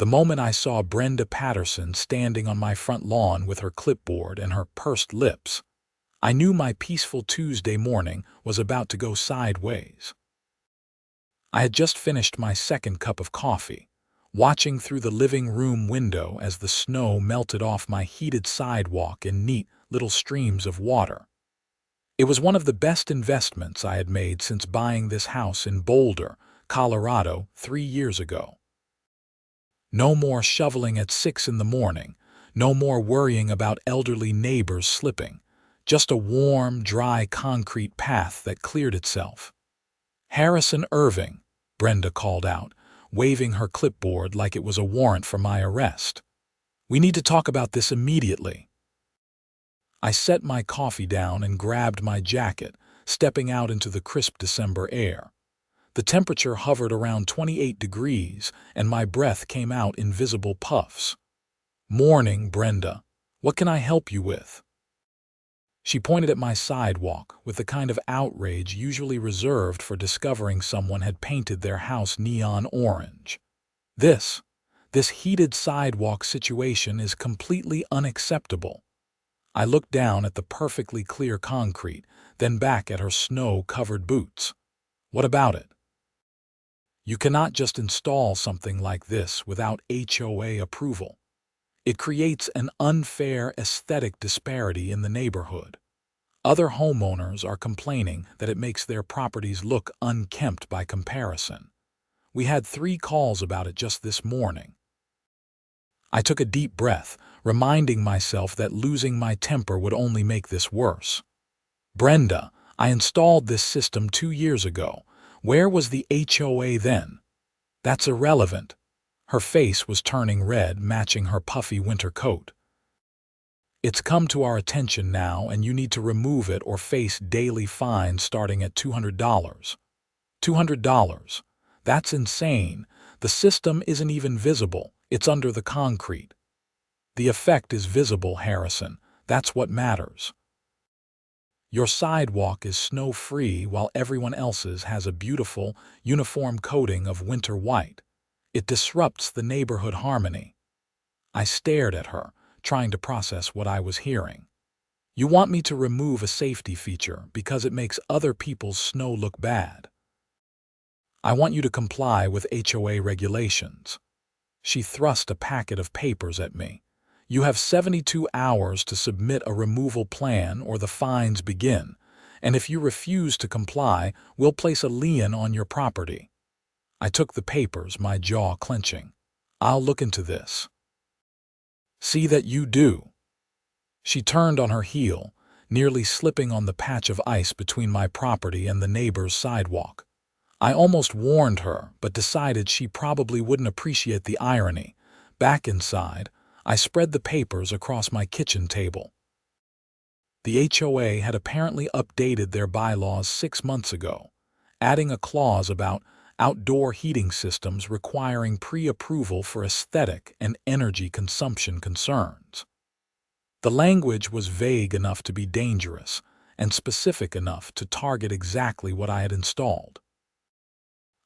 The moment I saw Brenda Patterson standing on my front lawn with her clipboard and her pursed lips, I knew my peaceful Tuesday morning was about to go sideways. I had just finished my second cup of coffee, watching through the living room window as the snow melted off my heated sidewalk in neat little streams of water. It was one of the best investments I had made since buying this house in Boulder, Colorado, 3 years ago. No more shoveling at 6 in the morning, no more worrying about elderly neighbors slipping, just a warm, dry concrete path that cleared itself. "Harrison Irving," Brenda called out, waving her clipboard like it was a warrant for my arrest. "We need to talk about this immediately." I set my coffee down and grabbed my jacket, stepping out into the crisp December air. The temperature hovered around 28 degrees, and my breath came out in visible puffs. "Morning, Brenda. What can I help you with?" She pointed at my sidewalk with the kind of outrage usually reserved for discovering someone had painted their house neon orange. This heated sidewalk situation is completely unacceptable." I looked down at the perfectly clear concrete, then back at her snow-covered boots. "What about it?" "You cannot just install something like this without HOA approval. It creates an unfair aesthetic disparity in the neighborhood. Other homeowners are complaining that it makes their properties look unkempt by comparison. We had 3 calls about it just this morning." I took a deep breath, reminding myself that losing my temper would only make this worse. "Brenda, I installed this system 2 years ago. Where was the HOA then?" "That's irrelevant." Her face was turning red, matching her puffy winter coat. "It's come to our attention now, and you need to remove it or face daily fines starting at $200. $200? That's insane. The system isn't even visible. It's under the concrete." "The effect is visible, Harrison. That's what matters. Your sidewalk is snow-free while everyone else's has a beautiful, uniform coating of winter white. It disrupts the neighborhood harmony." I stared at her, trying to process what I was hearing. "You want me to remove a safety feature because it makes other people's snow look bad. I want you to comply with HOA regulations." She thrust a packet of papers at me. "You have 72 hours to submit a removal plan or the fines begin, and if you refuse to comply, we'll place a lien on your property." I took the papers, my jaw clenching. "I'll look into this." "See that you do." She turned on her heel, nearly slipping on the patch of ice between my property and the neighbor's sidewalk. I almost warned her, but decided she probably wouldn't appreciate the irony. Back inside, I spread the papers across my kitchen table. The HOA had apparently updated their bylaws 6 months ago, adding a clause about outdoor heating systems requiring pre-approval for aesthetic and energy consumption concerns. The language was vague enough to be dangerous and specific enough to target exactly what I had installed.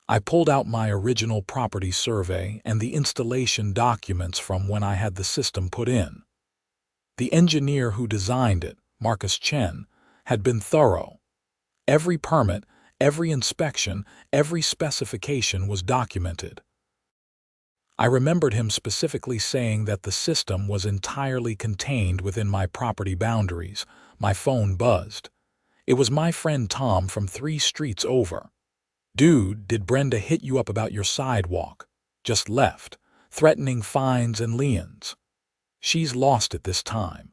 I pulled out my original property survey and the installation documents from when I had the system put in. The engineer who designed it, Marcus Chen, had been thorough. Every permit, every inspection, every specification was documented. I remembered him specifically saying that the system was entirely contained within my property boundaries. My phone buzzed. It was my friend Tom from 3 streets over. "Dude, did Brenda hit you up about your sidewalk? Just left, threatening fines and liens. She's lost it this time.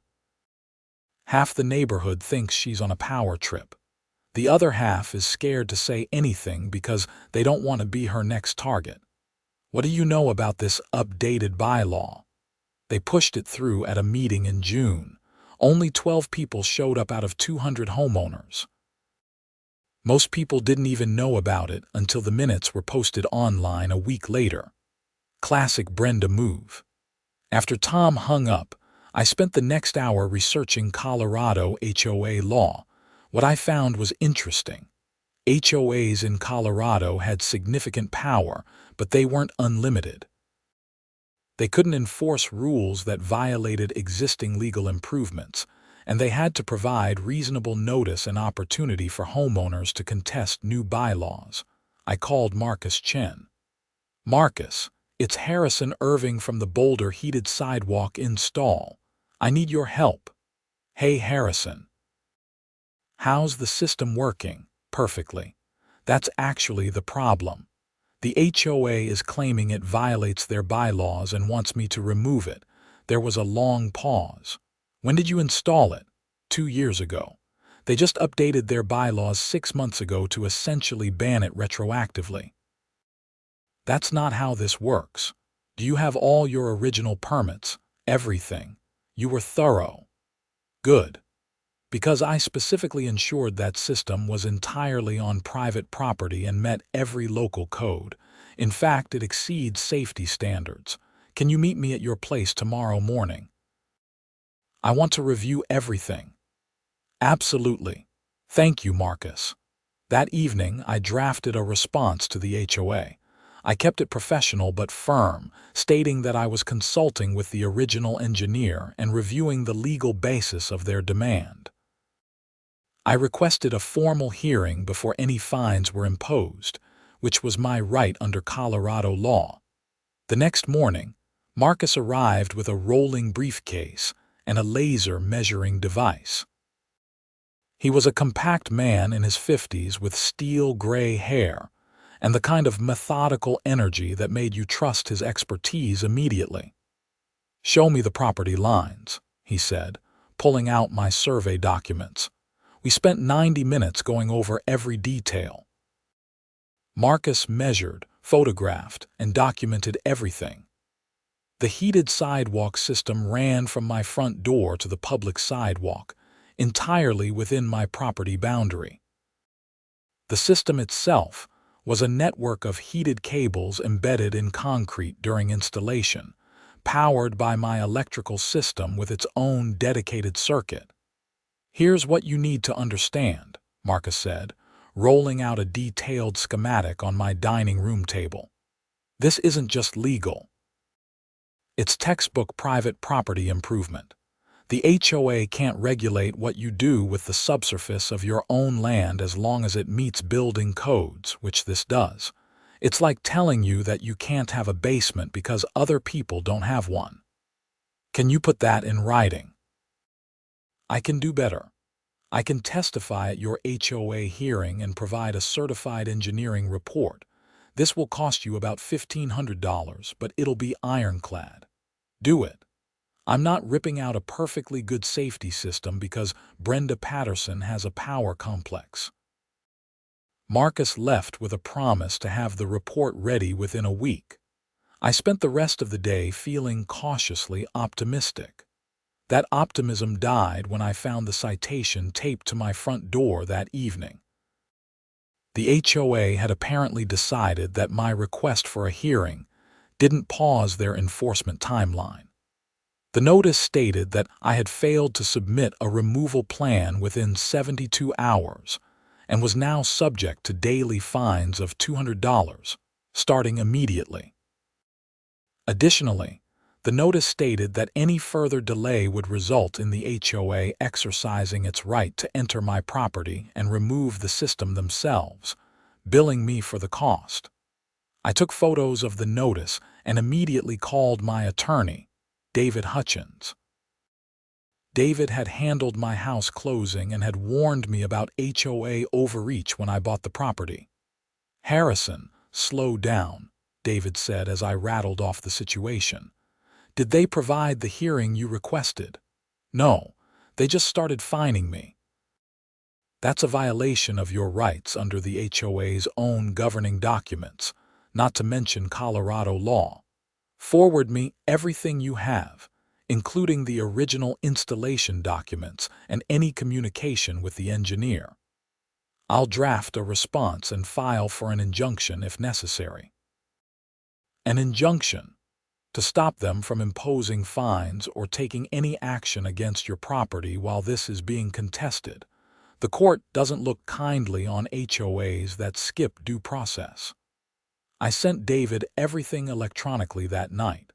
Half the neighborhood thinks she's on a power trip. The other half is scared to say anything because they don't want to be her next target. What do you know about this updated bylaw? They pushed it through at a meeting in June. Only 12 people showed up out of 200 homeowners. Most people didn't even know about it until the minutes were posted online a week later." Classic Brenda move. After Tom hung up, I spent the next hour researching Colorado HOA law. What I found was interesting. HOAs in Colorado had significant power, but they weren't unlimited. They couldn't enforce rules that violated existing legal improvements, and they had to provide reasonable notice and opportunity for homeowners to contest new bylaws. I called Marcus Chen. "Marcus, it's Harrison Irving from the Boulder heated sidewalk install. I need your help." "Hey, Harrison. How's the system working?" "Perfectly. That's actually the problem. The HOA is claiming it violates their bylaws and wants me to remove it." There was a long pause. "When did you install it?" 2 years ago. They just updated their bylaws 6 months ago to essentially ban it retroactively." "That's not how this works. Do you have all your original permits?" "Everything." "You were thorough." "Good. Because I specifically ensured that system was entirely on private property and met every local code. In fact, it exceeds safety standards. Can you meet me at your place tomorrow morning?" "I want to review everything." "Absolutely. Thank you, Marcus." That evening, I drafted a response to the HOA. I kept it professional but firm, stating that I was consulting with the original engineer and reviewing the legal basis of their demand. I requested a formal hearing before any fines were imposed, which was my right under Colorado law. The next morning, Marcus arrived with a rolling briefcase and a laser measuring device. He was a compact man in his 50s with steel gray hair and the kind of methodical energy that made you trust his expertise immediately. "Show me the property lines," he said, pulling out my survey documents. We spent 90 minutes going over every detail. Marcus measured, photographed, and documented everything. The heated sidewalk system ran from my front door to the public sidewalk, entirely within my property boundary. The system itself was a network of heated cables embedded in concrete during installation, powered by my electrical system with its own dedicated circuit. "Here's what you need to understand," Marcus said, rolling out a detailed schematic on my dining room table. "This isn't just legal. It's textbook private property improvement. The HOA can't regulate what you do with the subsurface of your own land as long as it meets building codes, which this does. It's like telling you that you can't have a basement because other people don't have one. Can you put that in writing?" "I can do better. I can testify at your HOA hearing and provide a certified engineering report. This will cost you about $1,500, but it'll be ironclad. Do it. I'm not ripping out a perfectly good safety system because Brenda Patterson has a power complex." Marcus left with a promise to have the report ready within a week. I spent the rest of the day feeling cautiously optimistic. That optimism died when I found the citation taped to my front door that evening. The HOA had apparently decided that my request for a hearing didn't pause their enforcement timeline. The notice stated that I had failed to submit a removal plan within 72 hours and was now subject to daily fines of $200, starting immediately. Additionally, the notice stated that any further delay would result in the HOA exercising its right to enter my property and remove the system themselves, billing me for the cost. I took photos of the notice and immediately called my attorney, David Hutchins. David had handled my house closing and had warned me about HOA overreach when I bought the property. "Harrison, slow down," David said as I rattled off the situation. "Did they provide the hearing you requested?" "No, they just started fining me." "That's a violation of your rights under the HOA's own governing documents, not to mention Colorado law. Forward me everything you have, including the original installation documents and any communication with the engineer. I'll draft a response and file for an injunction if necessary." An injunction, to stop them from imposing fines or taking any action against your property while this is being contested. The court doesn't look kindly on HOAs that skip due process. I sent David everything electronically that night.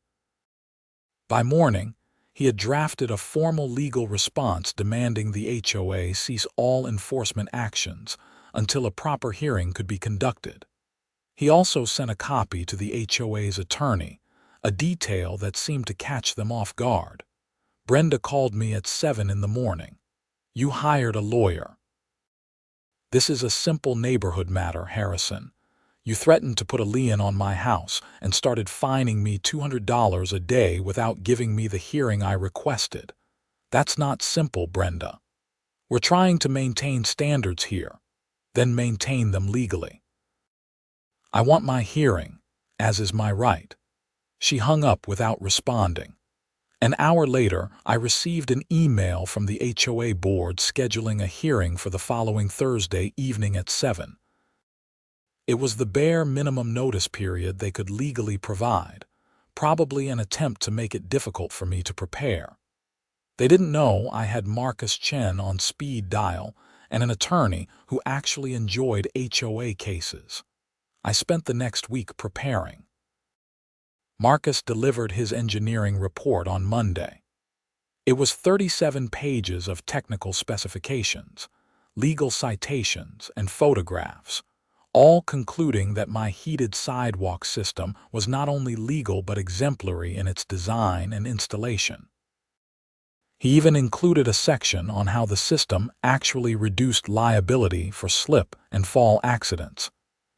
By morning, he had drafted a formal legal response demanding the HOA cease all enforcement actions until a proper hearing could be conducted. He also sent a copy to the HOA's attorney, a detail that seemed to catch them off guard. Brenda called me at 7 in the morning. "You hired a lawyer." "This is a simple neighborhood matter, Harrison. You threatened to put a lien on my house and started fining me $200 a day without giving me the hearing I requested. That's not simple, Brenda. We're trying to maintain standards here, then maintain them legally. I want my hearing, as is my right." She hung up without responding. An hour later, I received an email from the HOA board scheduling a hearing for the following Thursday evening at 7. It was the bare minimum notice period they could legally provide, probably an attempt to make it difficult for me to prepare. They didn't know I had Marcus Chen on speed dial and an attorney who actually enjoyed HOA cases. I spent the next week preparing. Marcus delivered his engineering report on Monday. It was 37 pages of technical specifications, legal citations, and photographs, all concluding that my heated sidewalk system was not only legal but exemplary in its design and installation. He even included a section on how the system actually reduced liability for slip and fall accidents,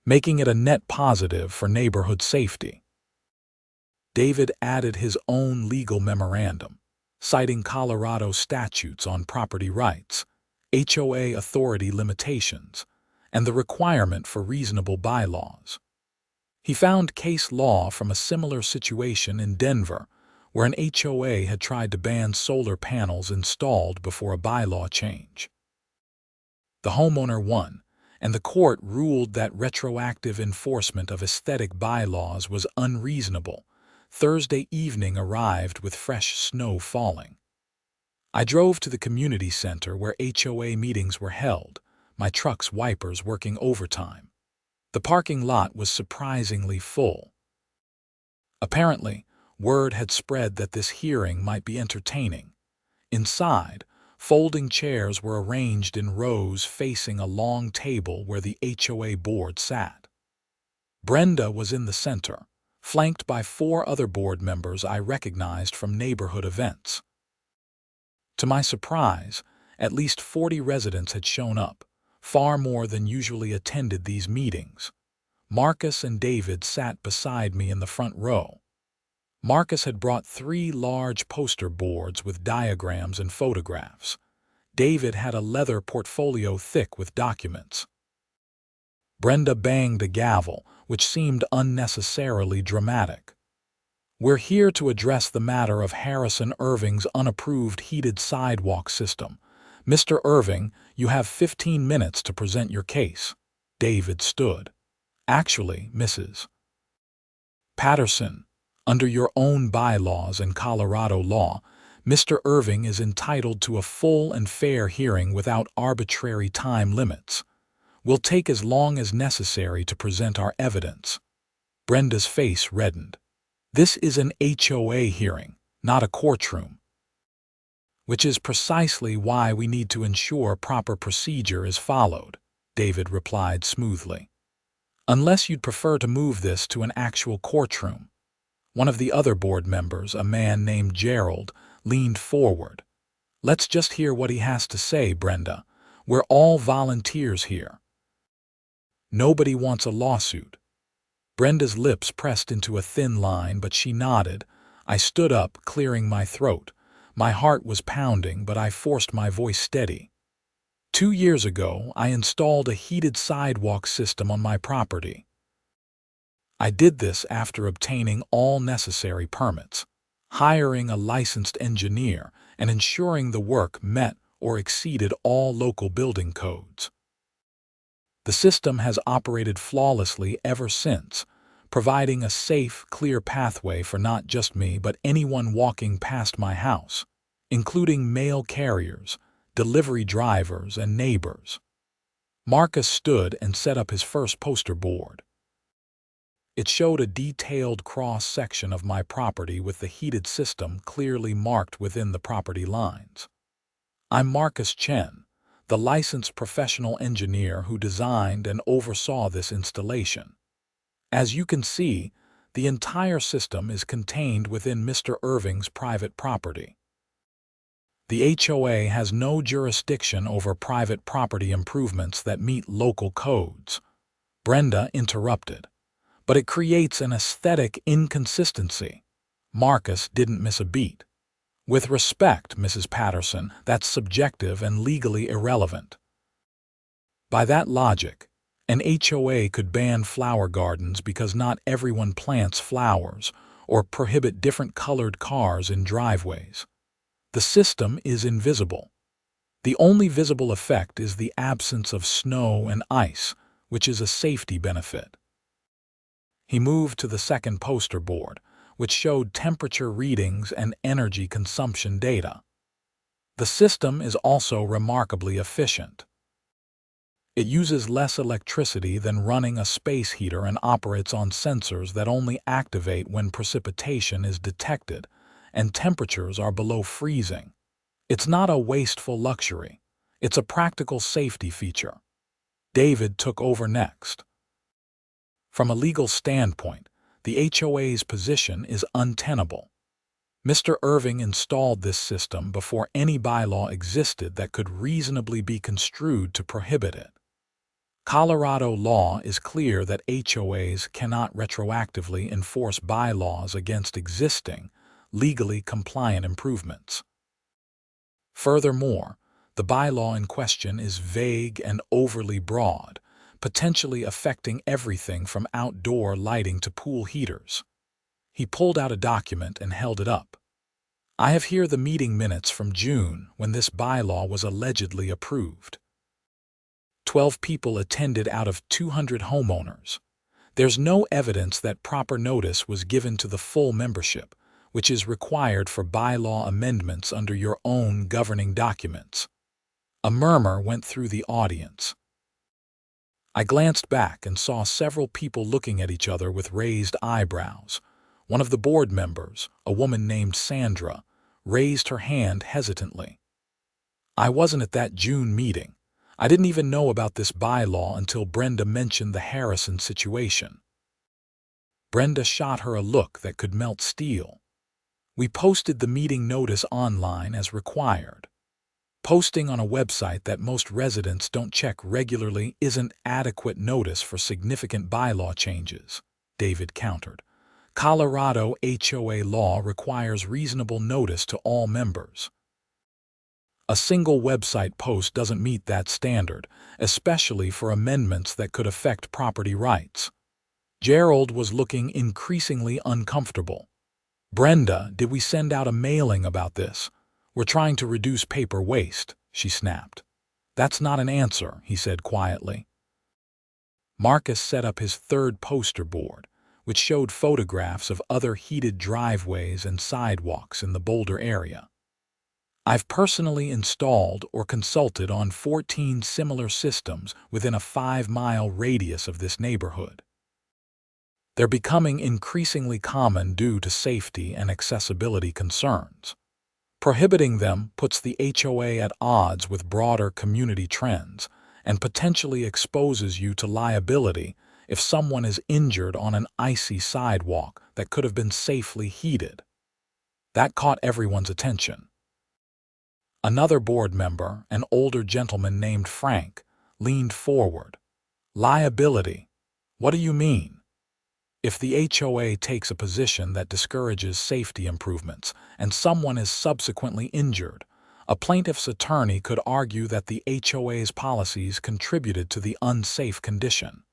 making it a net positive for neighborhood safety. David added his own legal memorandum, citing Colorado statutes on property rights, HOA authority limitations, and the requirement for reasonable bylaws. He found case law from a similar situation in Denver, where an HOA had tried to ban solar panels installed before a bylaw change. The homeowner won, and the court ruled that retroactive enforcement of aesthetic bylaws was unreasonable. Thursday evening arrived with fresh snow falling. I drove to the community center where HOA meetings were held, my truck's wipers working overtime. The parking lot was surprisingly full. Apparently, word had spread that this hearing might be entertaining. Inside, folding chairs were arranged in rows facing a long table where the HOA board sat. Brenda was in the center, flanked by 4 other board members I recognized from neighborhood events. To my surprise, at least 40 residents had shown up, far more than usually attended these meetings. Marcus and David sat beside me in the front row. Marcus had brought 3 large poster boards with diagrams and photographs. David had a leather portfolio thick with documents. Brenda banged a gavel, which seemed unnecessarily dramatic. "We're here to address the matter of Harrison Irving's unapproved heated sidewalk system. Mr. Irving, you have 15 minutes to present your case." David stood. "Actually, Mrs. Patterson, under your own bylaws and Colorado law, Mr. Irving is entitled to a full and fair hearing without arbitrary time limits. We'll take as long as necessary to present our evidence." Brenda's face reddened. "This is an HOA hearing, not a courtroom." "Which is precisely why we need to ensure proper procedure is followed," David replied smoothly. "Unless you'd prefer to move this to an actual courtroom." One of the other board members, a man named Gerald, leaned forward. "Let's just hear what he has to say, Brenda. We're all volunteers here." "Nobody wants a lawsuit." Brenda's lips pressed into a thin line, but she nodded. I stood up, clearing my throat. My heart was pounding, but I forced my voice steady. 2 years ago, I installed a heated sidewalk system on my property. I did this after obtaining all necessary permits, hiring a licensed engineer, and ensuring the work met or exceeded all local building codes. The system has operated flawlessly ever since, providing a safe, clear pathway for not just me but anyone walking past my house, including mail carriers, delivery drivers, and neighbors. Marcus stood and set up his first poster board. It showed a detailed cross-section of my property with the heated system clearly marked within the property lines. I'm Marcus Chen, the licensed professional engineer who designed and oversaw this installation. As you can see, the entire system is contained within Mr. Irving's private property. The HOA has no jurisdiction over private property improvements that meet local codes. Brenda interrupted. But it creates an aesthetic inconsistency. Marcus didn't miss a beat. With respect, Mrs. Patterson, that's subjective and legally irrelevant. By that logic, an HOA could ban flower gardens because not everyone plants flowers, or prohibit different colored cars in driveways. The system is invisible. The only visible effect is the absence of snow and ice, which is a safety benefit. He moved to the second poster board, which showed temperature readings and energy consumption data. The system is also remarkably efficient. It uses less electricity than running a space heater and operates on sensors that only activate when precipitation is detected and temperatures are below freezing. It's not a wasteful luxury. It's a practical safety feature. David took over next. From a legal standpoint, the HOA's position is untenable. Mr. Irving installed this system before any bylaw existed that could reasonably be construed to prohibit it. Colorado law is clear that HOAs cannot retroactively enforce bylaws against existing, legally compliant improvements. Furthermore, the bylaw in question is vague and overly broad, potentially affecting everything from outdoor lighting to pool heaters. He pulled out a document and held it up. I have here the meeting minutes from June when this bylaw was allegedly approved. 12 people attended out of 200 homeowners. There's no evidence that proper notice was given to the full membership, which is required for bylaw amendments under your own governing documents. A murmur went through the audience. I glanced back and saw several people looking at each other with raised eyebrows. One of the board members, a woman named Sandra, raised her hand hesitantly. I wasn't at that June meeting. I didn't even know about this bylaw until Brenda mentioned the Harrison situation. Brenda shot her a look that could melt steel. We posted the meeting notice online as required. Posting on a website that most residents don't check regularly isn't adequate notice for significant bylaw changes, David countered. Colorado HOA law requires reasonable notice to all members. A single website post doesn't meet that standard, especially for amendments that could affect property rights. Gerald was looking increasingly uncomfortable. Brenda, did we send out a mailing about this? We're trying to reduce paper waste, she snapped. That's not an answer, he said quietly. Marcus set up his third poster board, which showed photographs of other heated driveways and sidewalks in the Boulder area. I've personally installed or consulted on 14 similar systems within a 5-mile radius of this neighborhood. They're becoming increasingly common due to safety and accessibility concerns. Prohibiting them puts the HOA at odds with broader community trends and potentially exposes you to liability if someone is injured on an icy sidewalk that could have been safely heated. That caught everyone's attention. Another board member, an older gentleman named Frank, leaned forward. Liability? What do you mean? If the HOA takes a position that discourages safety improvements and someone is subsequently injured, a plaintiff's attorney could argue that the HOA's policies contributed to the unsafe condition.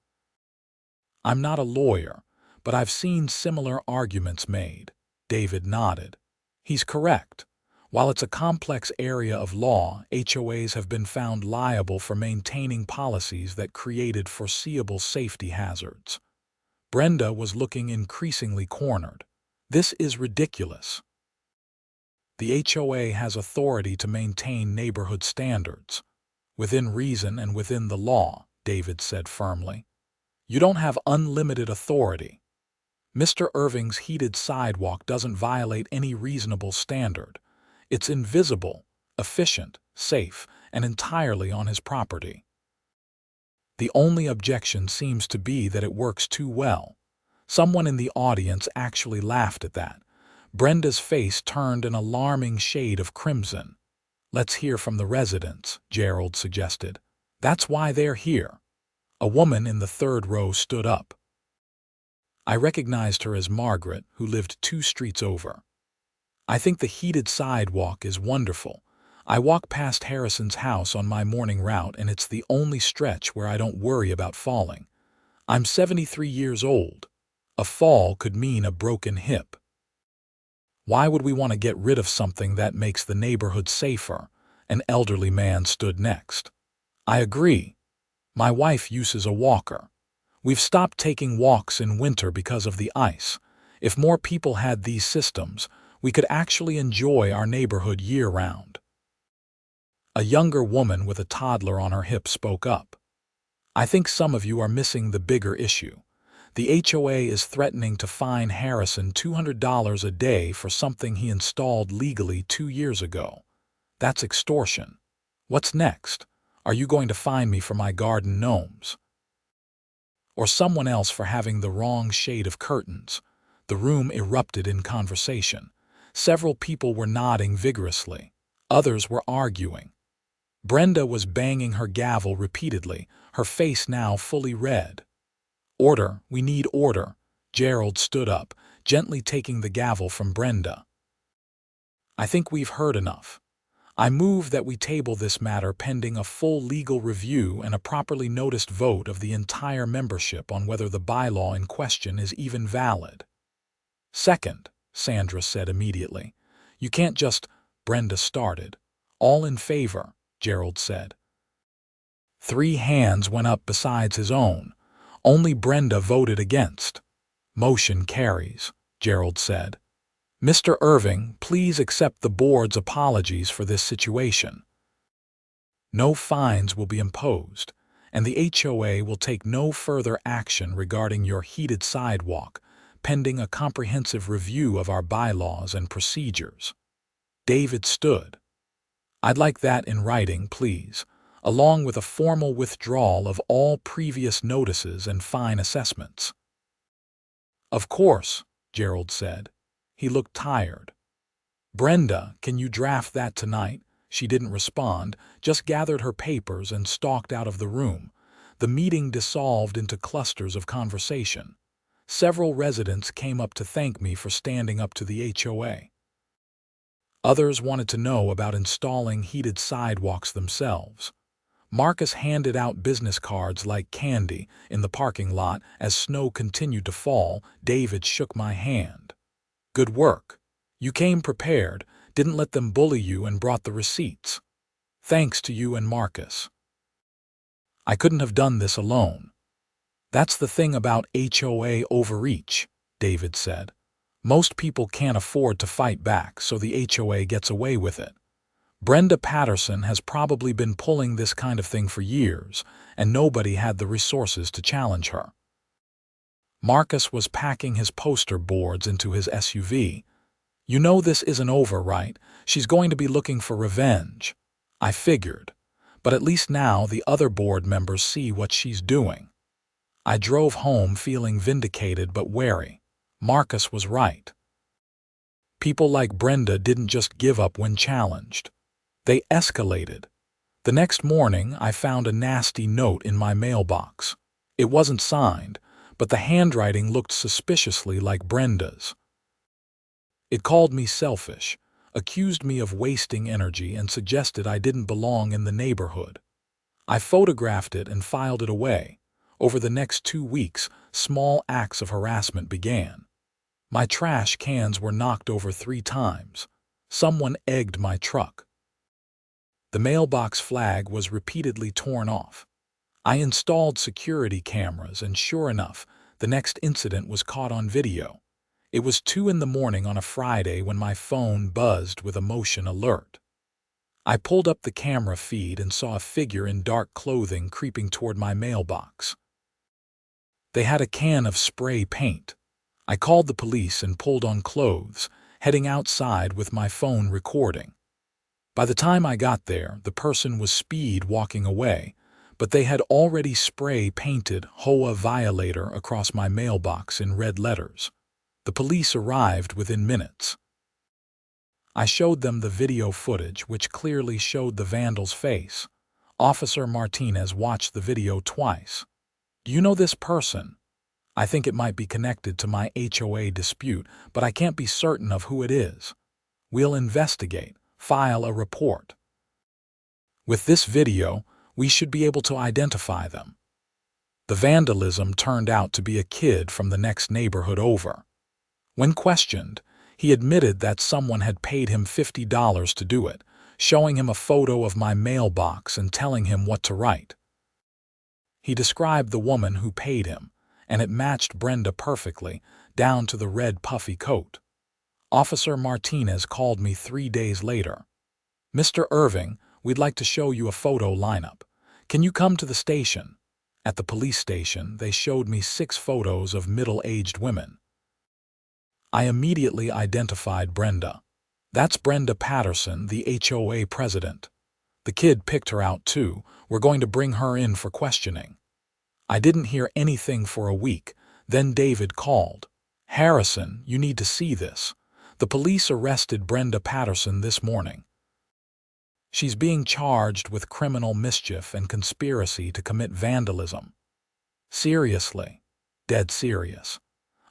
I'm not a lawyer, but I've seen similar arguments made. David nodded. He's correct. While it's a complex area of law, HOAs have been found liable for maintaining policies that created foreseeable safety hazards. Brenda was looking increasingly cornered. This is ridiculous. The HOA has authority to maintain neighborhood standards. Within reason and within the law, David said firmly. You don't have unlimited authority. Mr. Irving's heated sidewalk doesn't violate any reasonable standard. It's invisible, efficient, safe, and entirely on his property. The only objection seems to be that it works too well. Someone in the audience actually laughed at that. Brenda's face turned an alarming shade of crimson. "Let's hear from the residents," Gerald suggested. "That's why they're here." A woman in the third row stood up. I recognized her as Margaret, who lived 2 streets over. "I think the heated sidewalk is wonderful. I walk past Harrison's house on my morning route, and it's the only stretch where I don't worry about falling. I'm 73 years old. A fall could mean a broken hip." "Why would we want to get rid of something that makes the neighborhood safer?" An elderly man stood next. "I agree. My wife uses a walker. We've stopped taking walks in winter because of the ice. If more people had these systems, we could actually enjoy our neighborhood year-round." A younger woman with a toddler on her hip spoke up. "I think some of you are missing the bigger issue. The HOA is threatening to fine Harrison $200 a day for something he installed legally 2 years ago. That's extortion. What's next? Are you going to fine me for my garden gnomes? Or someone else for having the wrong shade of curtains?" The room erupted in conversation. Several people were nodding vigorously. Others were arguing. Brenda was banging her gavel repeatedly, her face now fully red. "Order, we need order." Gerald stood up, gently taking the gavel from Brenda. "I think we've heard enough. I move that we table this matter pending a full legal review and a properly noticed vote of the entire membership on whether the bylaw in question is even valid." "Second," Sandra said immediately. "You can't just—" Brenda started. "All in favor," Gerald said. 3 hands went up besides his own. Only Brenda voted against. "Motion carries," Gerald said. "Mr. Irving, please accept the board's apologies for this situation. No fines will be imposed, and the HOA will take no further action regarding your heated sidewalk, pending a comprehensive review of our bylaws and procedures." David stood. "I'd like that in writing, please, along with a formal withdrawal of all previous notices and fine assessments." "Of course," Gerald said. He looked tired. "Brenda, can you draft that tonight?" She didn't respond, just gathered her papers and stalked out of the room. The meeting dissolved into clusters of conversation. Several residents came up to thank me for standing up to the HOA. Others wanted to know about installing heated sidewalks themselves. Marcus handed out business cards like candy in the parking lot as snow continued to fall. David shook my hand. "Good work. You came prepared, didn't let them bully you, and brought the receipts. Thanks to you and Marcus. I couldn't have done this alone." "That's the thing about HOA overreach," David said. "Most people can't afford to fight back, so the HOA gets away with it. Brenda Patterson has probably been pulling this kind of thing for years, and nobody had the resources to challenge her." Marcus was packing his poster boards into his SUV. "You know this isn't over, right? She's going to be looking for revenge." "I figured. But at least now the other board members see what she's doing." I drove home feeling vindicated but wary. Marcus was right. People like Brenda didn't just give up when challenged. They escalated. The next morning, I found a nasty note in my mailbox. It wasn't signed, but the handwriting looked suspiciously like Brenda's. It called me selfish, accused me of wasting energy, and suggested I didn't belong in the neighborhood. I photographed it and filed it away. Over the next 2 weeks, small acts of harassment began. My trash cans were knocked over 3 times. Someone egged my truck. The mailbox flag was repeatedly torn off. I installed security cameras, and sure enough, the next incident was caught on video. It was 2 in the morning on a Friday when my phone buzzed with a motion alert. I pulled up the camera feed and saw a figure in dark clothing creeping toward my mailbox. They had a can of spray paint. I called the police and pulled on clothes, heading outside with my phone recording. By the time I got there, the person was speed walking away, but they had already spray-painted HOA violator across my mailbox in red letters. The police arrived within minutes. I showed them the video footage, which clearly showed the vandal's face. Officer Martinez watched the video twice. "Do you know this person? I think it might be connected to my HOA dispute, but I can't be certain of who it is. We'll investigate, file a report. With this video, we should be able to identify them." The vandalism turned out to be a kid from the next neighborhood over. When questioned, he admitted that someone had paid him $50 to do it, showing him a photo of my mailbox and telling him what to write. He described the woman who paid him, and it matched Brenda perfectly, down to the red puffy coat. Officer Martinez called me 3 days later. "Mr. Irving, we'd like to show you a photo lineup. Can you come to the station?" At the police station, they showed me 6 photos of middle-aged women. I immediately identified Brenda. "That's Brenda Patterson, the HOA president. The kid picked her out too. We're going to bring her in for questioning." I didn't hear anything for a week. Then David called. "Harrison, you need to see this. The police arrested Brenda Patterson this morning. She's being charged with criminal mischief and conspiracy to commit vandalism." Seriously, dead serious.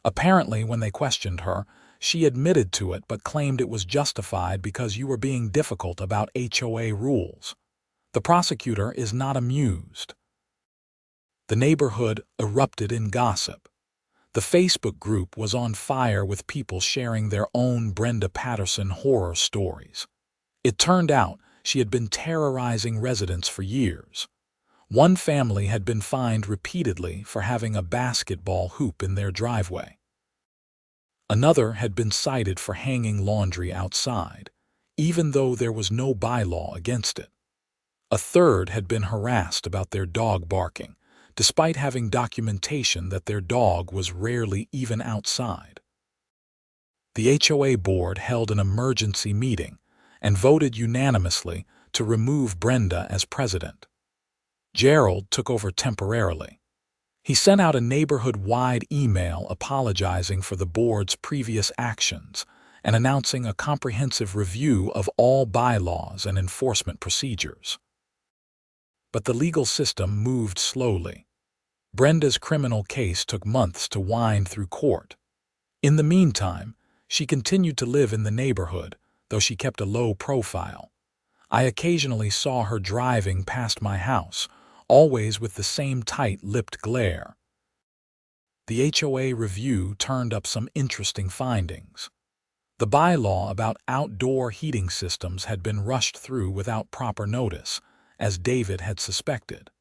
Apparently, when they questioned her, she admitted to it but claimed it was justified because you were being difficult about HOA rules. The prosecutor is not amused. The neighborhood erupted in gossip. The Facebook group was on fire with people sharing their own Brenda Patterson horror stories. It turned out she had been terrorizing residents for years. One family had been fined repeatedly for having a basketball hoop in their driveway. Another had been cited for hanging laundry outside, even though there was no bylaw against it. A third had been harassed about their dog barking, despite having documentation that their dog was rarely even outside. The HOA board held an emergency meeting and voted unanimously to remove Brenda as president. Gerald took over temporarily. He sent out a neighborhood-wide email apologizing for the board's previous actions and announcing a comprehensive review of all bylaws and enforcement procedures. But the legal system moved slowly. Brenda's criminal case took months to wind through court. In the meantime, she continued to live in the neighborhood, though she kept a low profile. I occasionally saw her driving past my house, always with the same tight-lipped glare. The HOA review turned up some interesting findings. The bylaw about outdoor heating systems had been rushed through without proper notice, as David had suspected.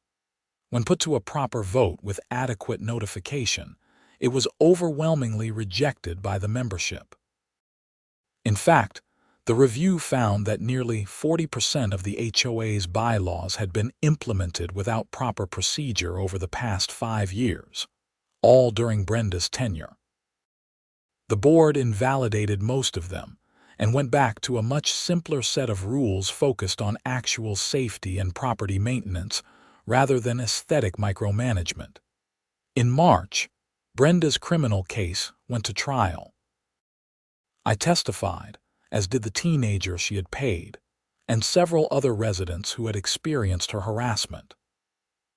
When put to a proper vote with adequate notification, it was overwhelmingly rejected by the membership. In fact, the review found that nearly 40% of the HOA's bylaws had been implemented without proper procedure over the past 5 years, all during Brenda's tenure. The board invalidated most of them and went back to a much simpler set of rules focused on actual safety and property maintenance rather than aesthetic micromanagement. In March, Brenda's criminal case went to trial. I testified, as did the teenager she had paid, and several other residents who had experienced her harassment.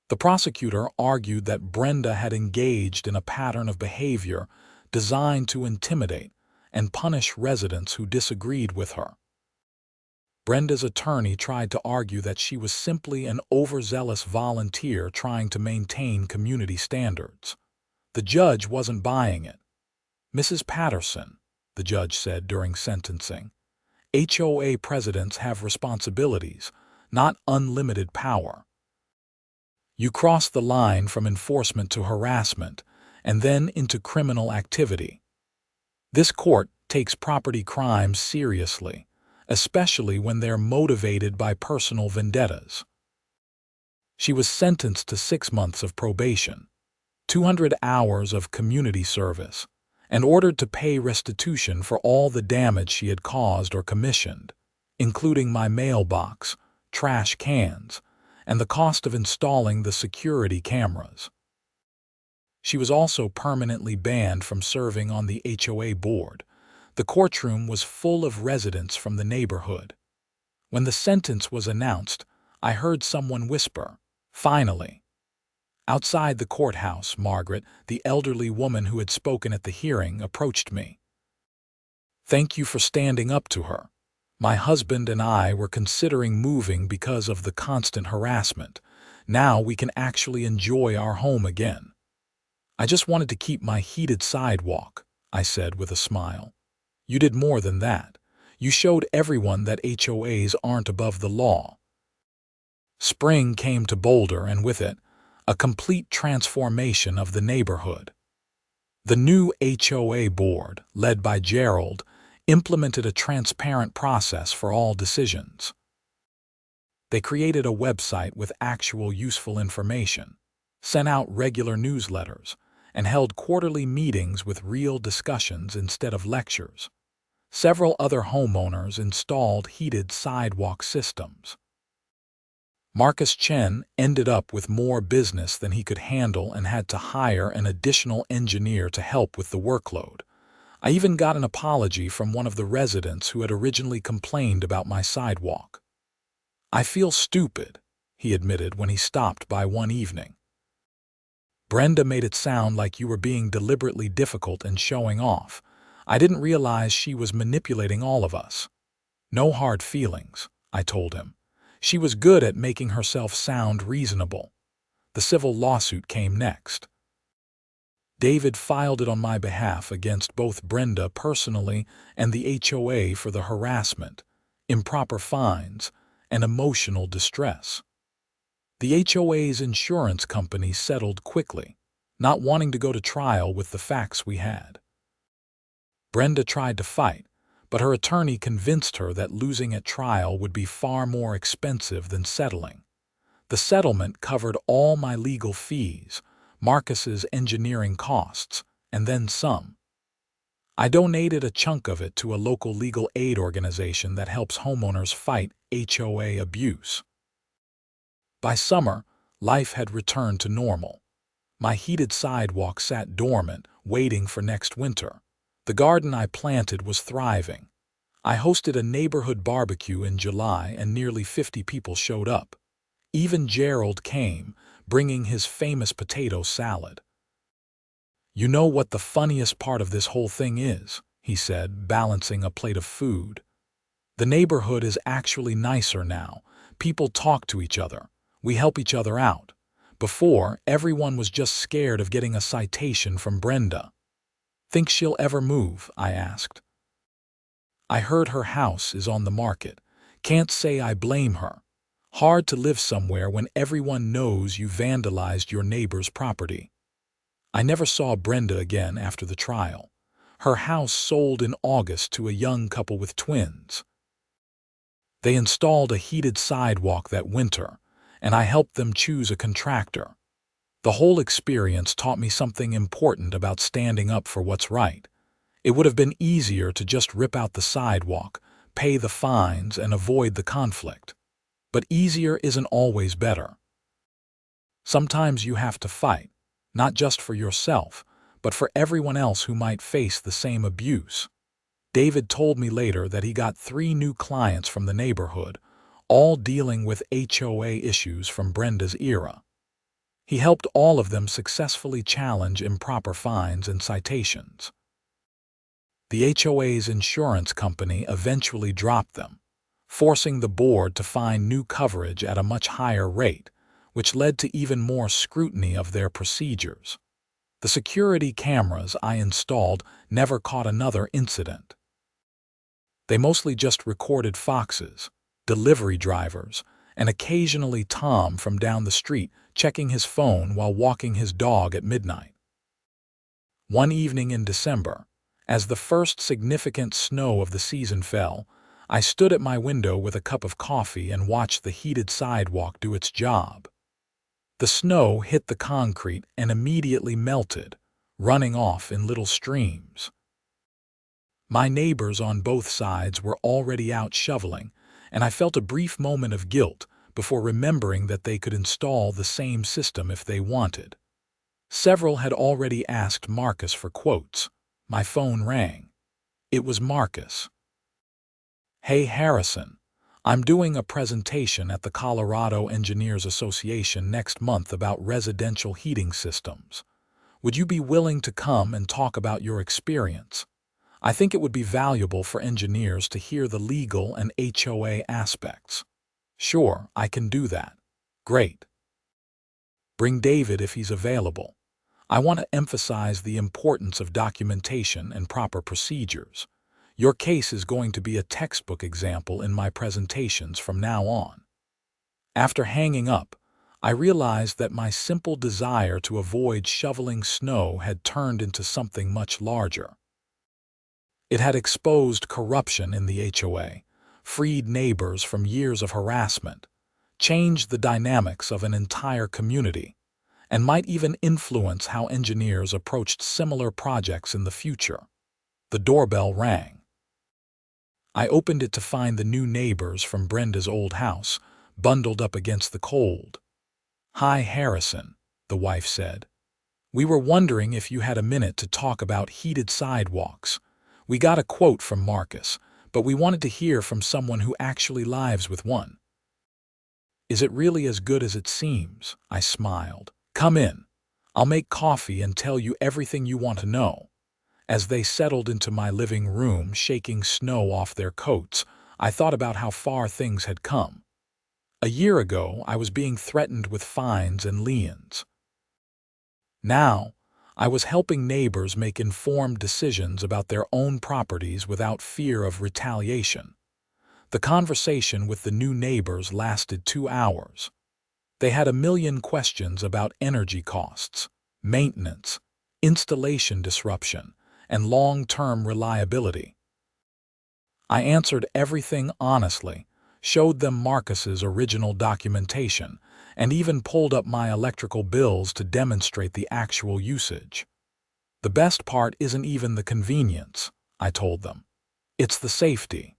The prosecutor argued that Brenda had engaged in a pattern of behavior designed to intimidate and punish residents who disagreed with her. Brenda's attorney tried to argue that she was simply an overzealous volunteer trying to maintain community standards. The judge wasn't buying it. "Mrs. Patterson," the judge said during sentencing, "HOA presidents have responsibilities, not unlimited power. You cross the line from enforcement to harassment and then into criminal activity. This court takes property crimes seriously, especially when they're motivated by personal vendettas." She was sentenced to 6 months of probation, 200 hours of community service, and ordered to pay restitution for all the damage she had caused or commissioned, including my mailbox, trash cans, and the cost of installing the security cameras. She was also permanently banned from serving on the HOA board. The courtroom was full of residents from the neighborhood. When the sentence was announced, I heard someone whisper, "Finally." Outside the courthouse, Margaret, the elderly woman who had spoken at the hearing, approached me. "Thank you for standing up to her. My husband and I were considering moving because of the constant harassment. Now we can actually enjoy our home again." "I just wanted to keep my heated sidewalk," I said with a smile. "You did more than that. You showed everyone that HOAs aren't above the law." Spring came to Boulder, and with it, a complete transformation of the neighborhood. The new HOA board, led by Gerald, implemented a transparent process for all decisions. They created a website with actual useful information, sent out regular newsletters, and held quarterly meetings with real discussions instead of lectures. Several other homeowners installed heated sidewalk systems. Marcus Chen ended up with more business than he could handle and had to hire an additional engineer to help with the workload. I even got an apology from one of the residents who had originally complained about my sidewalk. "I feel stupid," he admitted when he stopped by one evening. "Brenda made it sound like you were being deliberately difficult and showing off. I didn't realize she was manipulating all of us." "No hard feelings," I told him. "She was good at making herself sound reasonable." The civil lawsuit came next. David filed it on my behalf against both Brenda personally and the HOA for the harassment, improper fines, and emotional distress. The HOA's insurance company settled quickly, not wanting to go to trial with the facts we had. Brenda tried to fight, but her attorney convinced her that losing at trial would be far more expensive than settling. The settlement covered all my legal fees, Marcus's engineering costs, and then some. I donated a chunk of it to a local legal aid organization that helps homeowners fight HOA abuse. By summer, life had returned to normal. My heated sidewalk sat dormant, waiting for next winter. The garden I planted was thriving. I hosted a neighborhood barbecue in July and nearly 50 people showed up. Even Gerald came, bringing his famous potato salad. "You know what the funniest part of this whole thing is?" he said, balancing a plate of food. "The neighborhood is actually nicer now. People talk to each other. We help each other out. Before, everyone was just scared of getting a citation from Brenda." "Think she'll ever move?" I asked. "I heard her house is on the market. Can't say I blame her. Hard to live somewhere when everyone knows you vandalized your neighbor's property." I never saw Brenda again after the trial. Her house sold in August to a young couple with twins. They installed a heated sidewalk that winter, and I helped them choose a contractor. The whole experience taught me something important about standing up for what's right. It would have been easier to just rip out the sidewalk, pay the fines, and avoid the conflict. But easier isn't always better. Sometimes you have to fight, not just for yourself, but for everyone else who might face the same abuse. David told me later that he got 3 new clients from the neighborhood, all dealing with HOA issues from Brenda's era. He helped all of them successfully challenge improper fines and citations. The HOA's insurance company eventually dropped them, forcing the board to find new coverage at a much higher rate, which led to even more scrutiny of their procedures. The security cameras I installed never caught another incident. They mostly just recorded foxes, delivery drivers, and occasionally Tom from down the street checking his phone while walking his dog at midnight. One evening in December, as the first significant snow of the season fell, I stood at my window with a cup of coffee and watched the heated sidewalk do its job. The snow hit the concrete and immediately melted, running off in little streams. My neighbors on both sides were already out shoveling, and I felt a brief moment of guilt before remembering that they could install the same system if they wanted. Several had already asked Marcus for quotes. My phone rang. It was Marcus. "Hey Harrison, I'm doing a presentation at the Colorado Engineers Association next month about residential heating systems. Would you be willing to come and talk about your experience? I think it would be valuable for engineers to hear the legal and HOA aspects." "Sure, I can do that." "Great. Bring David if he's available. I want to emphasize the importance of documentation and proper procedures. Your case is going to be a textbook example in my presentations from now on." After hanging up, I realized that my simple desire to avoid shoveling snow had turned into something much larger. It had exposed corruption in the HOA, freed neighbors from years of harassment, changed the dynamics of an entire community, and might even influence how engineers approached similar projects in the future. The doorbell rang. I opened it to find the new neighbors from Brenda's old house, bundled up against the cold. "Hi, Harrison," the wife said. "We were wondering if you had a minute to talk about heated sidewalks. We got a quote from Marcus, but we wanted to hear from someone who actually lives with one." "Is it really as good as it seems?" I smiled. "Come in. I'll make coffee and tell you everything you want to know." As they settled into my living room, shaking snow off their coats, I thought about how far things had come. A year ago, I was being threatened with fines and liens. Now, I was helping neighbors make informed decisions about their own properties without fear of retaliation. The conversation with the new neighbors lasted 2 hours. They had a million questions about energy costs, maintenance, installation disruption, and long-term reliability. I answered everything honestly, showed them Marcus's original documentation, and even pulled up my electrical bills to demonstrate the actual usage. "The best part isn't even the convenience," I told them. "It's the safety.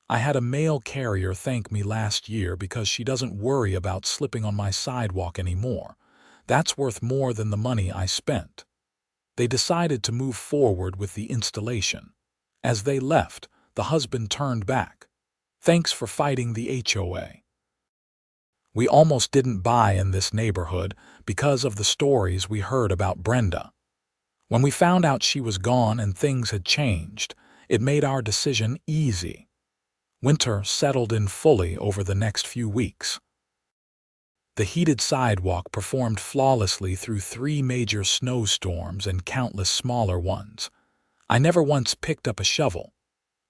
I had a mail carrier thank me last year because she doesn't worry about slipping on my sidewalk anymore. That's worth more than the money I spent." They decided to move forward with the installation. As they left, the husband turned back. "Thanks for fighting the HOA. We almost didn't buy in this neighborhood because of the stories we heard about Brenda. When we found out she was gone and things had changed, it made our decision easy." Winter settled in fully over the next few weeks. The heated sidewalk performed flawlessly through 3 major snowstorms and countless smaller ones. I never once picked up a shovel.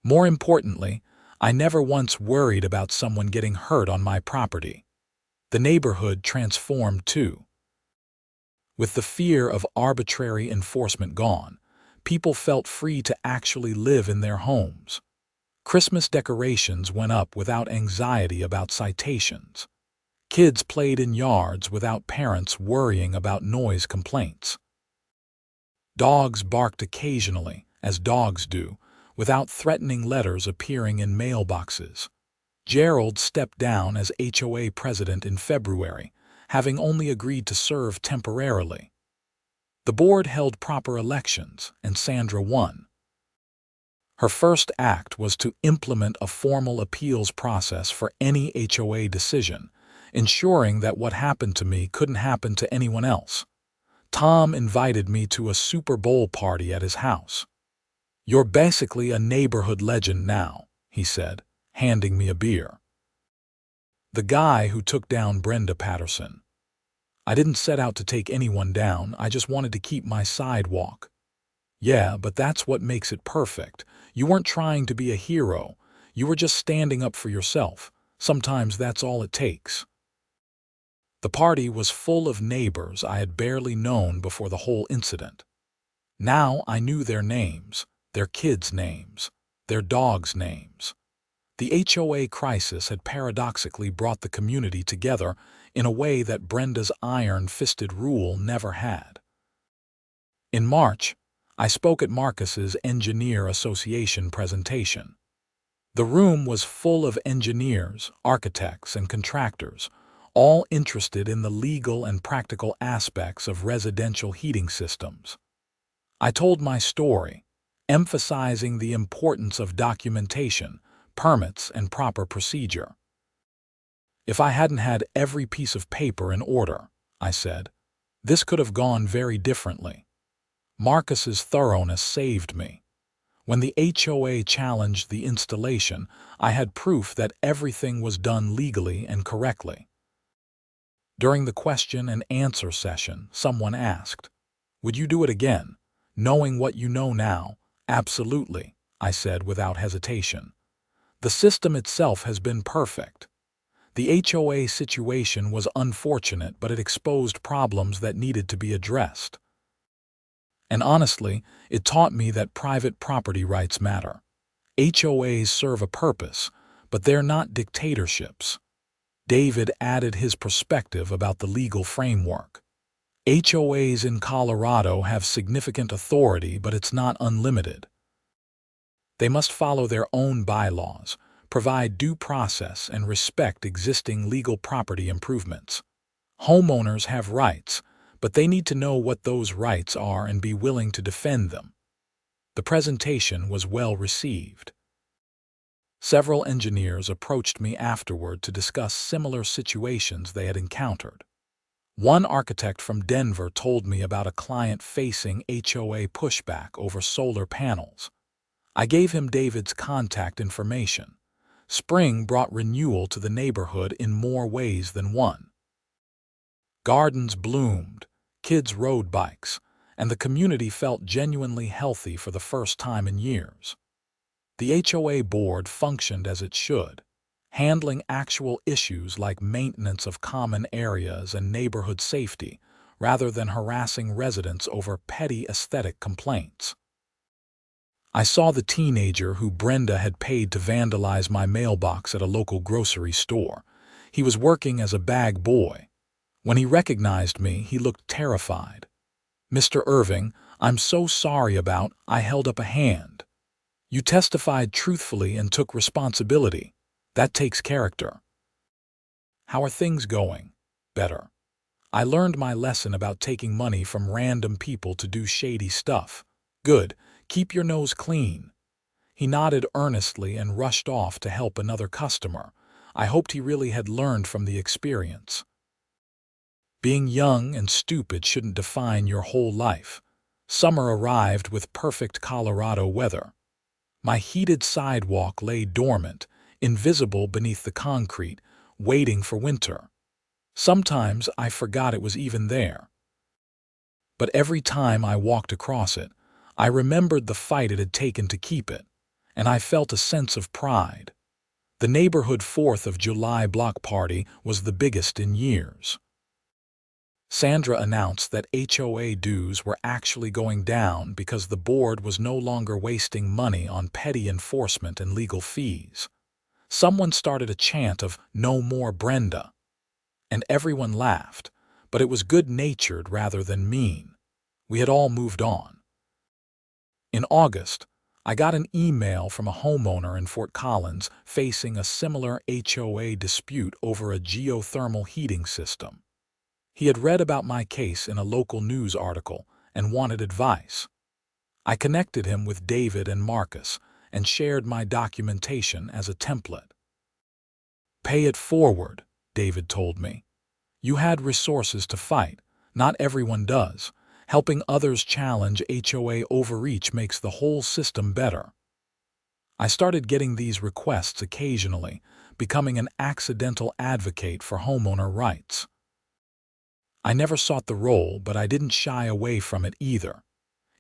More importantly, I never once worried about someone getting hurt on my property. The neighborhood transformed too. With the fear of arbitrary enforcement gone, people felt free to actually live in their homes. Christmas decorations went up without anxiety about citations. Kids played in yards without parents worrying about noise complaints. Dogs barked occasionally, as dogs do, without threatening letters appearing in mailboxes. Gerald stepped down as HOA president in February, having only agreed to serve temporarily. The board held proper elections, and Sandra won. Her first act was to implement a formal appeals process for any HOA decision, ensuring that what happened to me couldn't happen to anyone else. Tom invited me to a Super Bowl party at his house. "You're basically a neighborhood legend now," he said, handing me a beer. "The guy who took down Brenda Patterson. I didn't set out to take anyone down, I just wanted to keep my sidewalk." "Yeah, but that's what makes it perfect. You weren't trying to be a hero. You were just standing up for yourself. Sometimes that's all it takes." The party was full of neighbors I had barely known before the whole incident. Now I knew their names, their kids' names, their dogs' names. The HOA crisis had paradoxically brought the community together in a way that Brenda's iron-fisted rule never had. In March, I spoke at Marcus's Engineer Association presentation. The room was full of engineers, architects, and contractors, all interested in the legal and practical aspects of residential heating systems. I told my story, emphasizing the importance of documentation, permits, and proper procedure. If I hadn't had every piece of paper in order, I said, this could have gone very differently. Marcus's thoroughness saved me. When the HOA challenged the installation, I had proof that everything was done legally and correctly. During the question and answer session, someone asked, "Would you do it again, knowing what you know now?" "Absolutely," I said without hesitation. The system itself has been perfect. The HOA situation was unfortunate, but it exposed problems that needed to be addressed. And honestly, it taught me that private property rights matter. HOAs serve a purpose, but they're not dictatorships. David added his perspective about the legal framework. HOAs in Colorado have significant authority, but it's not unlimited. They must follow their own bylaws, provide due process, and respect existing legal property improvements. Homeowners have rights, but they need to know what those rights are and be willing to defend them. The presentation was well received. Several engineers approached me afterward to discuss similar situations they had encountered. One architect from Denver told me about a client facing HOA pushback over solar panels. I gave him David's contact information. Spring brought renewal to the neighborhood in more ways than one. Gardens bloomed, kids rode bikes, and the community felt genuinely healthy for the first time in years. The HOA board functioned as it should, handling actual issues like maintenance of common areas and neighborhood safety, rather than harassing residents over petty aesthetic complaints. I saw the teenager who Brenda had paid to vandalize my mailbox at a local grocery store. He was working as a bag boy. When he recognized me, he looked terrified. "Mr. Irving, I'm so sorry about..." I held up a hand. "You testified truthfully and took responsibility. That takes character." "How are things going?" "Better. I learned my lesson about taking money from random people to do shady stuff." "Good. Keep your nose clean." He nodded earnestly and rushed off to help another customer. I hoped he really had learned from the experience. Being young and stupid shouldn't define your whole life. Summer arrived with perfect Colorado weather. My heated sidewalk lay dormant, invisible beneath the concrete, waiting for winter. Sometimes I forgot it was even there. But every time I walked across it, I remembered the fight it had taken to keep it, and I felt a sense of pride. The neighborhood 4th of July block party was the biggest in years. Sandra announced that HOA dues were actually going down because the board was no longer wasting money on petty enforcement and legal fees. Someone started a chant of "No more Brenda," and everyone laughed, but it was good-natured rather than mean. We had all moved on. In August, I got an email from a homeowner in Fort Collins facing a similar HOA dispute over a geothermal heating system. He had read about my case in a local news article and wanted advice. I connected him with David and Marcus and shared my documentation as a template. "Pay it forward," David told me. "You had resources to fight. Not everyone does. Helping others challenge HOA overreach makes the whole system better." I started getting these requests occasionally, becoming an accidental advocate for homeowner rights. I never sought the role, but I didn't shy away from it either.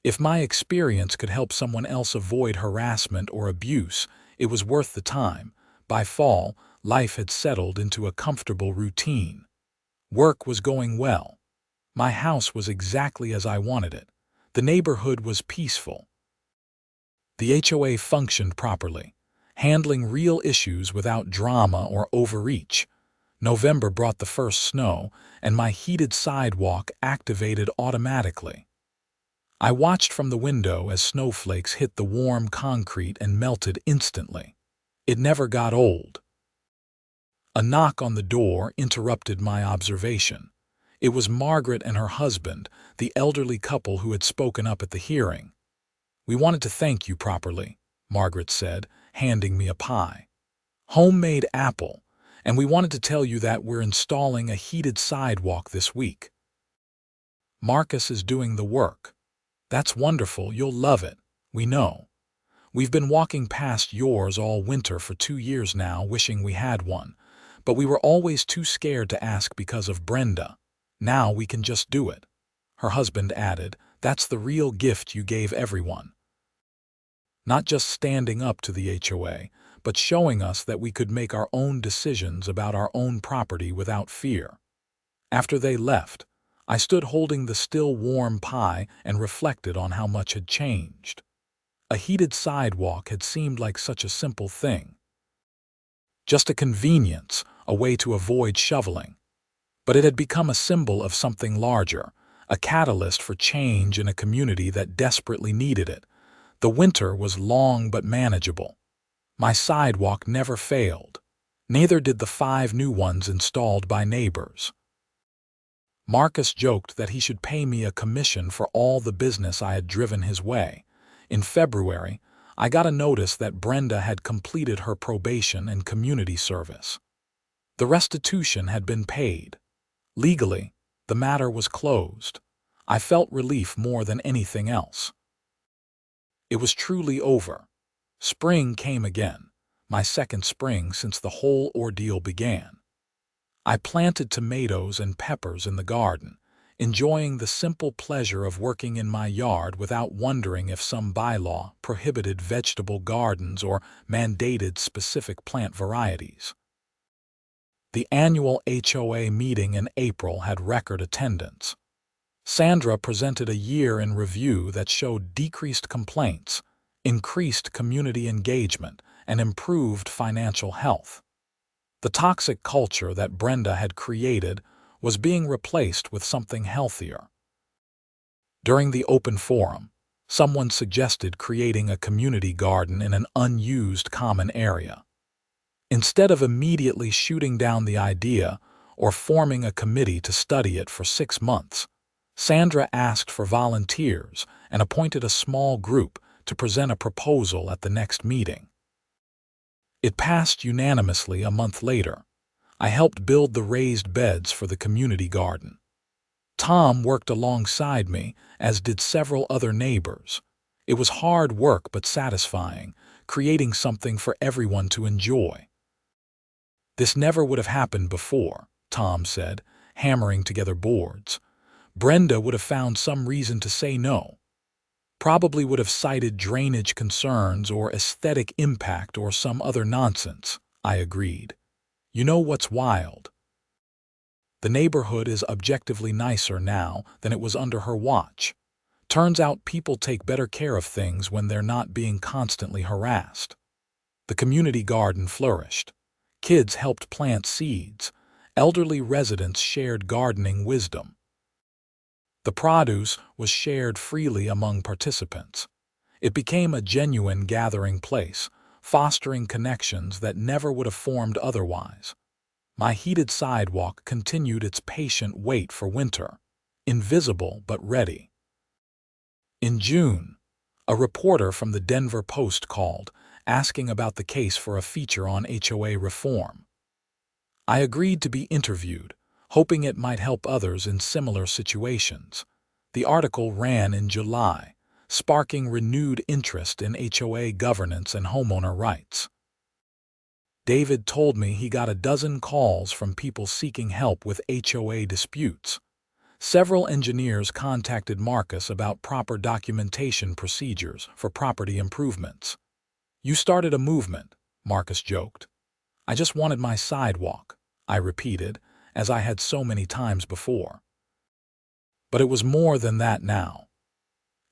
If my experience could help someone else avoid harassment or abuse, it was worth the time. By fall, life had settled into a comfortable routine. Work was going well. My house was exactly as I wanted it. The neighborhood was peaceful. The HOA functioned properly, handling real issues without drama or overreach. November brought the first snow, and my heated sidewalk activated automatically. I watched from the window as snowflakes hit the warm concrete and melted instantly. It never got old. A knock on the door interrupted my observation. It was Margaret and her husband, the elderly couple who had spoken up at the hearing. "We wanted to thank you properly," Margaret said, handing me a pie. "Homemade apple, and we wanted to tell you that we're installing a heated sidewalk this week. Marcus is doing the work." "That's wonderful, you'll love it, we know. We've been walking past yours all winter for 2 years now, wishing we had one, but we were always too scared to ask because of Brenda. Now we can just do it." Her husband added, "That's the real gift you gave everyone. Not just standing up to the HOA, but showing us that we could make our own decisions about our own property without fear." After they left, I stood holding the still warm pie and reflected on how much had changed. A heated sidewalk had seemed like such a simple thing. Just a convenience, a way to avoid shoveling. But it had become a symbol of something larger, a catalyst for change in a community that desperately needed it. The winter was long but manageable. My sidewalk never failed. Neither did the 5 new ones installed by neighbors. Marcus joked that he should pay me a commission for all the business I had driven his way. In February, I got a notice that Brenda had completed her probation and community service. The restitution had been paid. Legally, the matter was closed. I felt relief more than anything else. It was truly over. Spring came again, my second spring since the whole ordeal began. I planted tomatoes and peppers in the garden, enjoying the simple pleasure of working in my yard without wondering if some bylaw prohibited vegetable gardens or mandated specific plant varieties. The annual HOA meeting in April had record attendance. Sandra presented a year in review that showed decreased complaints, increased community engagement, and improved financial health. The toxic culture that Brenda had created was being replaced with something healthier. During the open forum, someone suggested creating a community garden in an unused common area. Instead of immediately shooting down the idea or forming a committee to study it for 6 months, Sandra asked for volunteers and appointed a small group to present a proposal at the next meeting. It passed unanimously a month later. I helped build the raised beds for the community garden. Tom worked alongside me, as did several other neighbors. It was hard work but satisfying, creating something for everyone to enjoy. "This never would have happened before," Tom said, hammering together boards. "Brenda would have found some reason to say no. Probably would have cited drainage concerns or aesthetic impact or some other nonsense," I agreed. "You know what's wild? The neighborhood is objectively nicer now than it was under her watch. Turns out people take better care of things when they're not being constantly harassed." The community garden flourished. Kids helped plant seeds. Elderly residents shared gardening wisdom. The produce was shared freely among participants. It became a genuine gathering place, fostering connections that never would have formed otherwise. My heated sidewalk continued its patient wait for winter, invisible but ready. In June, a reporter from the Denver Post called, asking about the case for a feature on HOA reform. I agreed to be interviewed, hoping it might help others in similar situations. The article ran in July, sparking renewed interest in HOA governance and homeowner rights. David told me he got a dozen calls from people seeking help with HOA disputes. Several engineers contacted Marcus about proper documentation procedures for property improvements. "You started a movement," Marcus joked. "I just wanted my sidewalk," I repeated, as I had so many times before. But it was more than that now.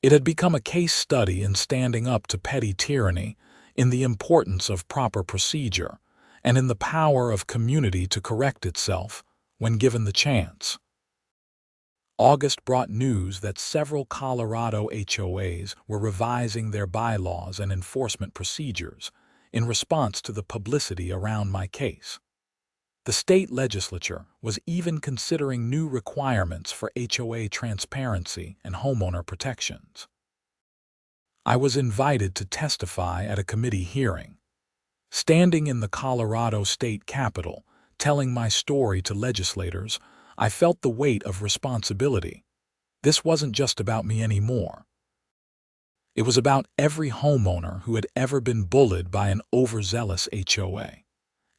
It had become a case study in standing up to petty tyranny, in the importance of proper procedure, and in the power of community to correct itself when given the chance. August brought news that several Colorado HOAs were revising their bylaws and enforcement procedures in response to the publicity around my case. The state legislature was even considering new requirements for HOA transparency and homeowner protections. I was invited to testify at a committee hearing. Standing in the Colorado State Capitol, telling my story to legislators, I felt the weight of responsibility. This wasn't just about me anymore. It was about every homeowner who had ever been bullied by an overzealous HOA.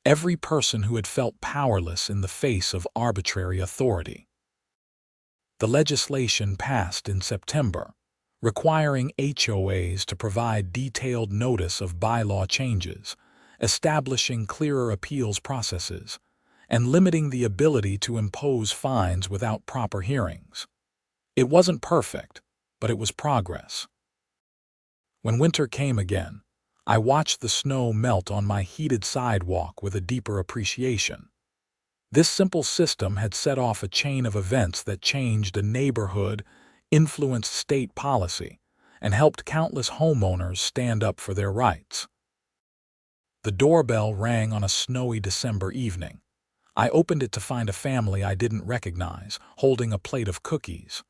Every person who had felt powerless in the face of arbitrary authority. The legislation passed in September, requiring HOAs to provide detailed notice of bylaw changes, establishing clearer appeals processes, and limiting the ability to impose fines without proper hearings. It wasn't perfect, but it was progress. When winter came again, I watched the snow melt on my heated sidewalk with a deeper appreciation. This simple system had set off a chain of events that changed a neighborhood, influenced state policy, and helped countless homeowners stand up for their rights. The doorbell rang on a snowy December evening. I opened it to find a family I didn't recognize, holding a plate of cookies.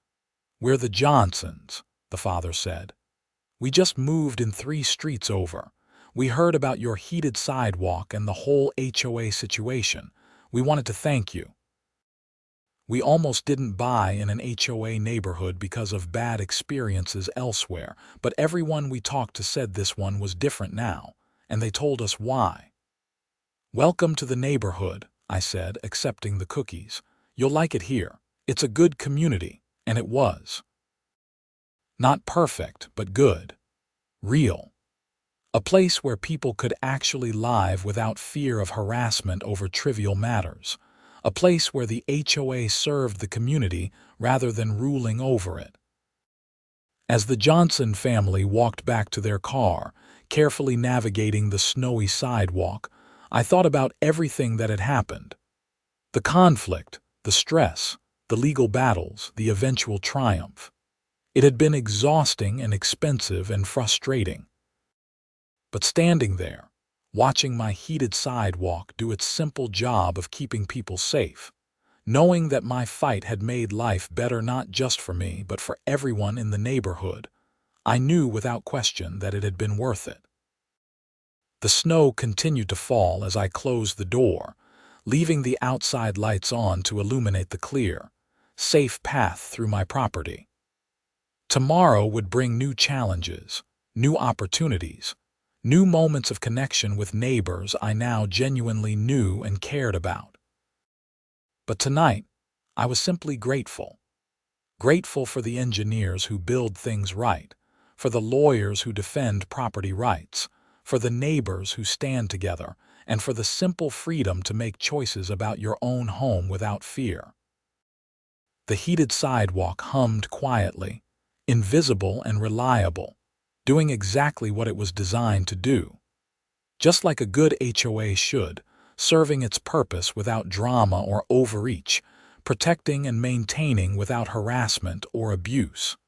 "We're the Johnsons," the father said. "We just moved in 3 streets over. We heard about your heated sidewalk and the whole HOA situation. We wanted to thank you. We almost didn't buy in an HOA neighborhood because of bad experiences elsewhere, but everyone we talked to said this one was different now, and they told us why." "Welcome to the neighborhood," I said, accepting the cookies. "You'll like it here. It's a good community," and it was. Not perfect, but good. Real. A place where people could actually live without fear of harassment over trivial matters. A place where the HOA served the community rather than ruling over it. As the Johnson family walked back to their car, carefully navigating the snowy sidewalk, I thought about everything that had happened. The conflict, the stress, the legal battles, the eventual triumph. It had been exhausting and expensive and frustrating. But standing there, watching my heated sidewalk do its simple job of keeping people safe, knowing that my fight had made life better not just for me but for everyone in the neighborhood, I knew without question that it had been worth it. The snow continued to fall as I closed the door, leaving the outside lights on to illuminate the clear, safe path through my property. Tomorrow would bring new challenges, new opportunities, new moments of connection with neighbors I now genuinely knew and cared about. But tonight, I was simply grateful. Grateful for the engineers who build things right, for the lawyers who defend property rights, for the neighbors who stand together, and for the simple freedom to make choices about your own home without fear. The heated sidewalk hummed quietly, invisible and reliable, doing exactly what it was designed to do. Just like a good HOA should, serving its purpose without drama or overreach, protecting and maintaining without harassment or abuse.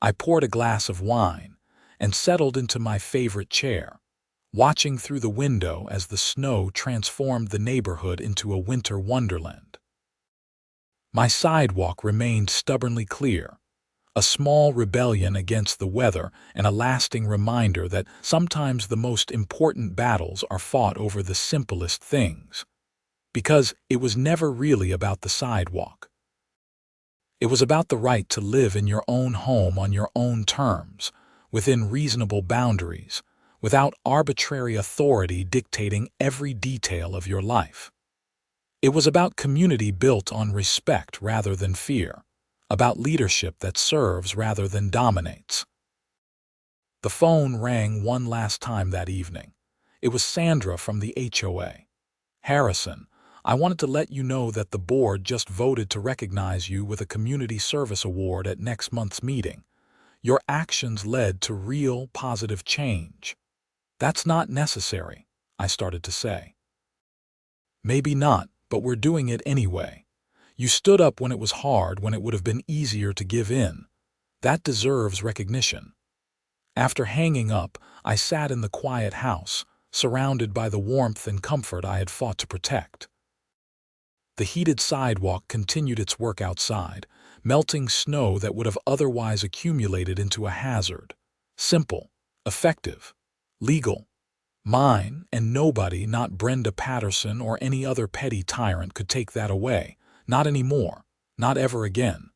I poured a glass of wine and settled into my favorite chair, watching through the window as the snow transformed the neighborhood into a winter wonderland. My sidewalk remained stubbornly clear, a small rebellion against the weather and a lasting reminder that sometimes the most important battles are fought over the simplest things. Because it was never really about the sidewalk. It was about the right to live in your own home on your own terms, within reasonable boundaries, without arbitrary authority dictating every detail of your life. It was about community built on respect rather than fear, about leadership that serves rather than dominates. The phone rang one last time that evening. It was Sandra from the HOA. "Harrison, I wanted to let you know that the board just voted to recognize you with a Community Service Award at next month's meeting. Your actions led to real, positive change." "That's not necessary," I started to say. "Maybe not, but we're doing it anyway. You stood up when it was hard, when it would have been easier to give in. That deserves recognition. After hanging up, I sat in the quiet house, surrounded by the warmth and comfort I had fought to protect. The heated sidewalk continued its work outside, melting snow that would have otherwise accumulated into a hazard. Simple, effective, legal. Mine, and nobody, not Brenda Patterson or any other petty tyrant, could take that away. Not anymore. Not ever again.